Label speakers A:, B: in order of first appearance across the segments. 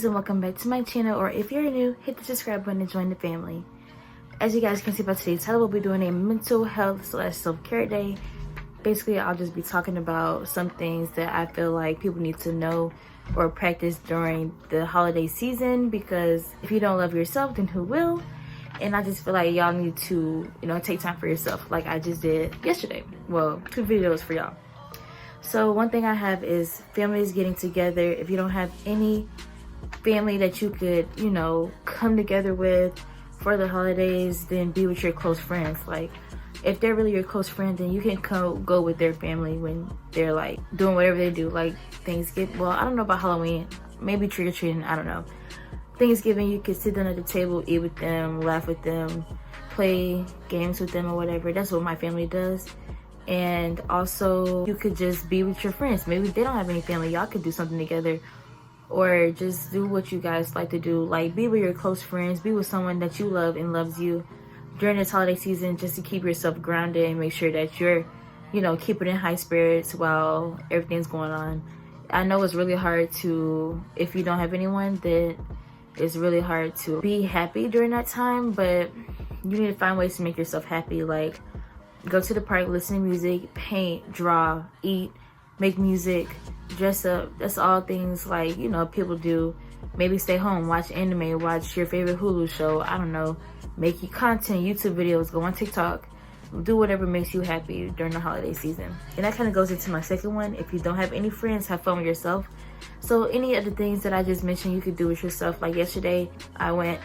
A: ladies, and welcome back to my channel, or if you're new, hit the subscribe button and join the family. As you guys can see by today's title, we'll be doing a mental health / self-care day. Basically, I'll just be talking about some things that I feel like people need to know or practice during the holiday season, because if you don't love yourself, then who will? And I just feel like y'all need to, take time for yourself, like I just did yesterday. Well, 2 videos for y'all. So one thing I have is families getting together. If you don't have any family that you could, come together with for the holidays, then be with your close friends. Like, if they're really your close friend, then you can go with their family when they're like doing whatever they do, like Thanksgiving. Well, I don't know about Halloween, maybe trick-or-treating, I don't know. Thanksgiving, you could sit down at the table, eat with them, laugh with them, play games with them or whatever. That's what my family does. And also, you could just be with your friends. Maybe they don't have any family, y'all could do something together, or just do what you guys like to do. Like, be with your close friends, be with someone that you love and loves you during this holiday season, just to keep yourself grounded and make sure that you're, keeping in high spirits while everything's going on. I know it's really hard to, if you don't have anyone, that it's really hard to be happy during that time, but you need to find ways to make yourself happy. Like, go to the park, listen to music, paint, draw, eat, make music, dress up. That's all things like, people do. Maybe stay home, watch anime, watch your favorite Hulu show. I don't know. Make your content, YouTube videos, go on TikTok. Do whatever makes you happy during the holiday season. And that kind of goes into my second one. If you don't have any friends, have fun with yourself. So any of the things that I just mentioned, you could do with yourself. Like yesterday, I went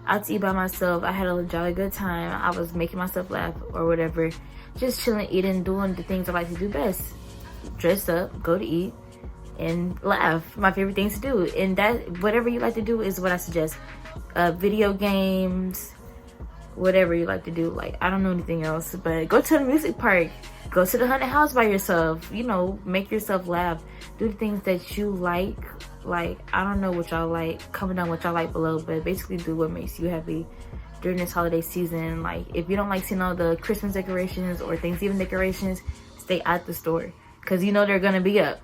A: out to eat by myself. I had a jolly good time. I was making myself laugh or whatever. Just chilling, eating, doing the things I like to do best. Dress up, go to eat, and laugh. My favorite things to do. And that, whatever you like to do is what I suggest. Video games, whatever you like to do. Like, I don't know anything else, but go to the music park. Go to the haunted house by yourself. Make yourself laugh. Do the things that you like. Like, I don't know what y'all like. Comment down what y'all like below, but basically do what makes you happy during this holiday season. Like, if you don't like seeing all the Christmas decorations or Thanksgiving decorations, stay at the store, because they're gonna be up.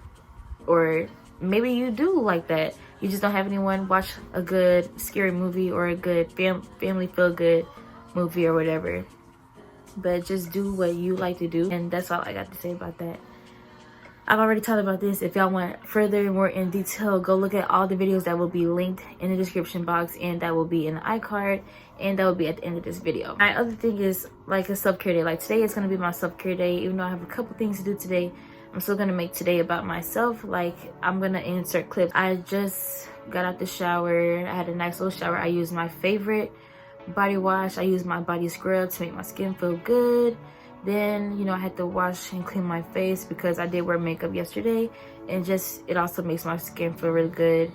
A: Or maybe you do like that, you just don't have anyone. Watch a good scary movie or a good family feel good movie or whatever. But just do what you like to do, and that's all I got to say about that. I've already talked about this. If y'all want further more in detail, go look at all the videos that will be linked in the description box, and that will be in the iCard, and that will be at the end of this video. My other thing is like a self-care day. Like, today is going to be my self-care day. Even though I have a couple things to do today, I'm still going to make today about myself. Like, I'm going to insert clips. I just got out the shower. I had a nice little shower. I used my favorite body wash. I used my body scrub to make my skin feel good. Then, I had to wash and clean my face because I did wear makeup yesterday, and it also makes my skin feel really good.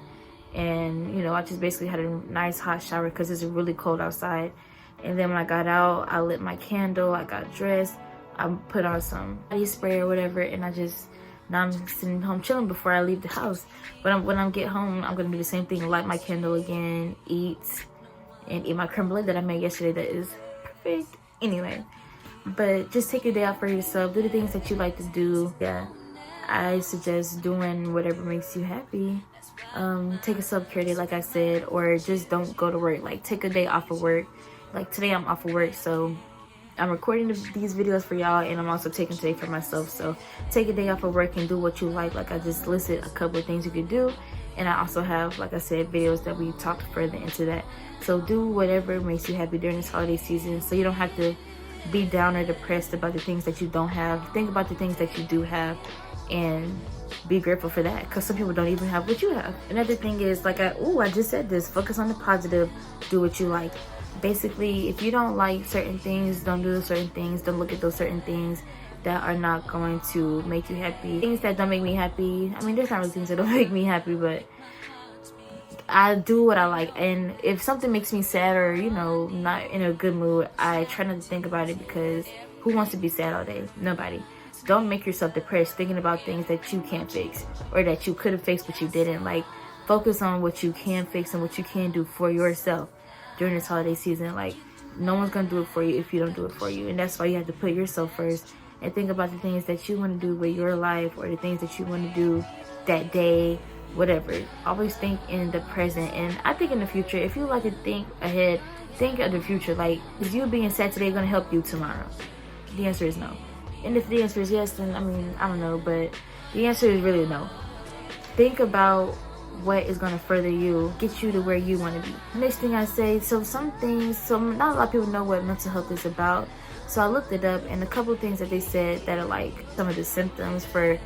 A: And, I just basically had a nice hot shower because it's really cold outside. And then when I got out, I lit my candle, I got dressed, I put on some body spray or whatever, and now I'm sitting home chilling before I leave the house. But when I get home, I'm gonna do the same thing, light my candle again, eat my creme brulee that I made yesterday that is perfect. Anyway, but just take your day out for yourself. Do the things that you like to do. Yeah, I suggest doing whatever makes you happy. Take a self-care day, like I said, or just don't go to work. Like, take a day off of work. Like, today I'm off of work, so I'm recording these videos for y'all, and I'm also taking today for myself. So take a day off of work and do what you like. Like, I just listed a couple of things you could do, and I also have, like I said, videos that we talked further into that. So do whatever makes you happy during this holiday season, so you don't have to be down or depressed about the things that you don't have. Think about the things that you do have and be grateful for that, because some people don't even have what you have. Another thing is, like, I just said this, focus on the positive. Do what you like. Basically, if you don't like certain things, don't do certain things. Don't look at those certain things that are not going to make you happy. Things that don't make me happy, I mean, there's not really things that don't make me happy, but I do what I like. And if something makes me sad or, not in a good mood, I try not to think about it, because who wants to be sad all day? Nobody. Don't make yourself depressed thinking about things that you can't fix or that you could have fixed but you didn't. Like, focus on what you can fix and what you can do for yourself during this holiday season. Like, no one's gonna do it for you if you don't do it for you, and that's why you have to put yourself first and think about the things that you want to do with your life, or the things that you want to do that day, whatever. Always think in the present, and I think in the future. If you like to think ahead, think of the future. Like, is you being sad today gonna help you tomorrow? The answer is no. And if the answer is yes, then I mean, I don't know, but the answer is really no. Think about what is going to further you, get you to where you want to be. Next thing I say, so not a lot of people know what mental health is about. So I looked it up, and a couple of things that they said that are like some of the symptoms for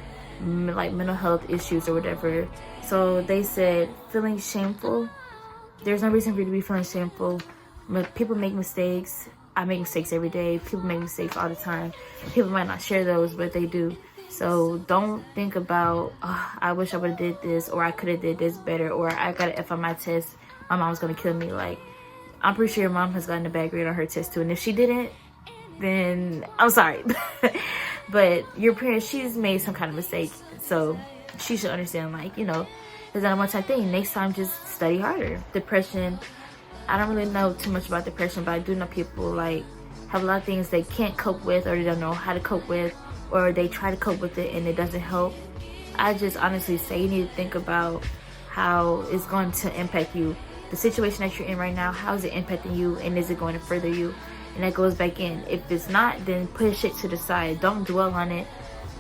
A: like mental health issues or whatever. So they said feeling shameful. There's no reason for you to be feeling shameful. But people make mistakes. I make mistakes every day. People make mistakes all the time. People might not share those, but they do. So don't think about, oh, I wish I would have did this, or I could have did this better, or I got an F on my test, my mom's gonna kill me. Like, I'm pretty sure your mom has gotten a bad grade on her test too, and if she didn't, then I'm sorry. But your parents, she's made some kind of mistake, so she should understand, like, you know, it's not a one-time thing. Next time, just study harder. Depression, I don't really know too much about depression, but I do know people like have a lot of things they can't cope with, or they don't know how to cope with, or they try to cope with it and it doesn't help. I just honestly say you need to think about how it's going to impact you. The situation that you're in right now, how is it impacting you, and is it going to further you? And that goes back in. If it's not, then push it to the side. Don't dwell on it.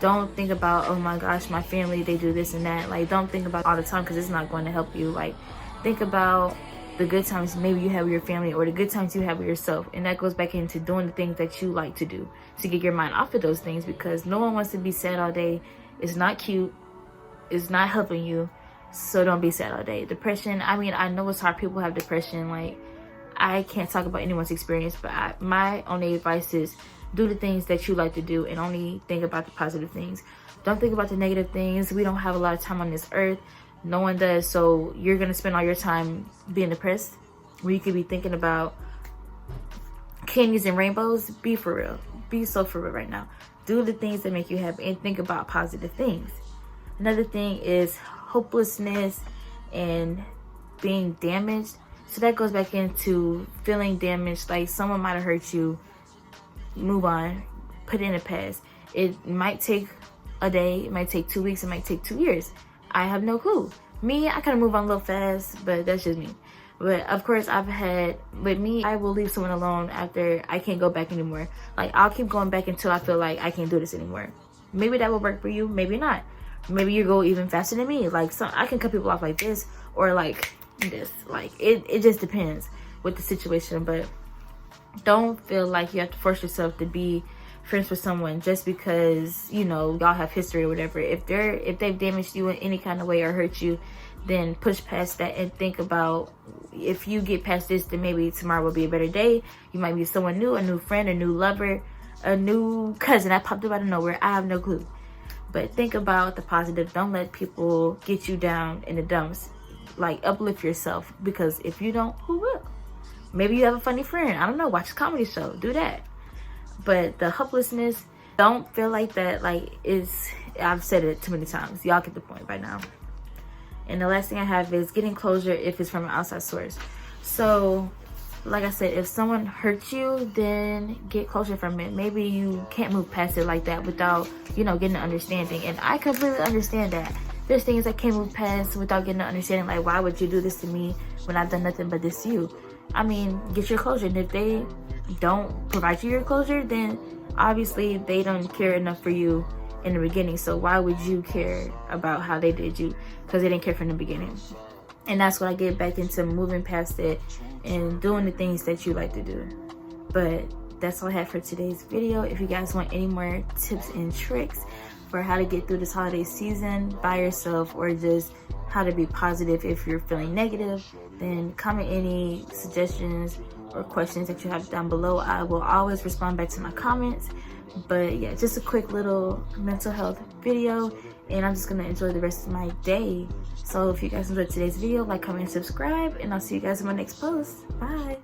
A: Don't think about, oh my gosh, my family, they do this and that. Like, don't think about it all the time, because it's not going to help you. Like, think about the good times maybe you have with your family, or the good times you have with yourself. And that goes back into doing the things that you like to do to get your mind off of those things, because no one wants to be sad all day. It's not cute. It's not helping you. So don't be sad all day. Depression, I mean, I know it's hard. People have depression. Like, I can't talk about anyone's experience, but my only advice is do the things that you like to do and only think about the positive things. Don't think about the negative things. We don't have a lot of time on this earth. No one does. So you're going to spend all your time being depressed, where you could be thinking about candies and rainbows. Be for real. Be so for real right now. Do the things that make you happy and think about positive things. Another thing is hopelessness and being damaged. So that goes back into feeling damaged, like someone might have hurt you. Move on. Put it in the past. It might take a day. It might take 2 weeks. It might take 2 years. I have no clue. Me, I kind of move on a little fast, but that's just me. But of course, with me, I will leave someone alone after I can't go back anymore. Like, I'll keep going back until I feel like I can't do this anymore. Maybe that will work for you, maybe not. Maybe you go even faster than me. Like, I can cut people off like this, or like this. Like, it just depends with the situation. But don't feel like you have to force yourself to be friends with someone just because, you know, y'all have history or whatever. If they've damaged you in any kind of way or hurt you, then push past that and think about, if you get past this, then maybe tomorrow will be a better day. You might meet someone new, a new friend, a new lover, a new cousin that popped up out of nowhere. I have no clue. But think about the positive. Don't let people get you down in the dumps. Like, uplift yourself, because if you don't, who will? Maybe you have a funny friend. I don't know. Watch a comedy show. Do that. But the hopelessness, don't feel like that. Like, I've said it too many times. Y'all get the point by now. And the last thing I have is getting closure if it's from an outside source. So, like I said, if someone hurts you, then get closure from it. Maybe you can't move past it like that without, you know, getting an understanding. And I completely understand that. There's things I can't move past without getting an understanding. Like, why would you do this to me when I've done nothing but this to you? I mean, get your closure. And if they don't provide you your closure, then obviously they don't care enough for you in the beginning. So why would you care about how they did you? Because they didn't care from the beginning. And that's when I get back into moving past it and doing the things that you like to do. But that's all I have for today's video. If you guys want any more tips and tricks for how to get through this holiday season by yourself, or just how to be positive if you're feeling negative, then comment any suggestions or questions that you have down below. I will always respond back to my comments. But yeah, just a quick little mental health video, and I'm just gonna enjoy the rest of my day. So if you guys enjoyed today's video, like, comment, and subscribe, and I'll see you guys in my next post. Bye.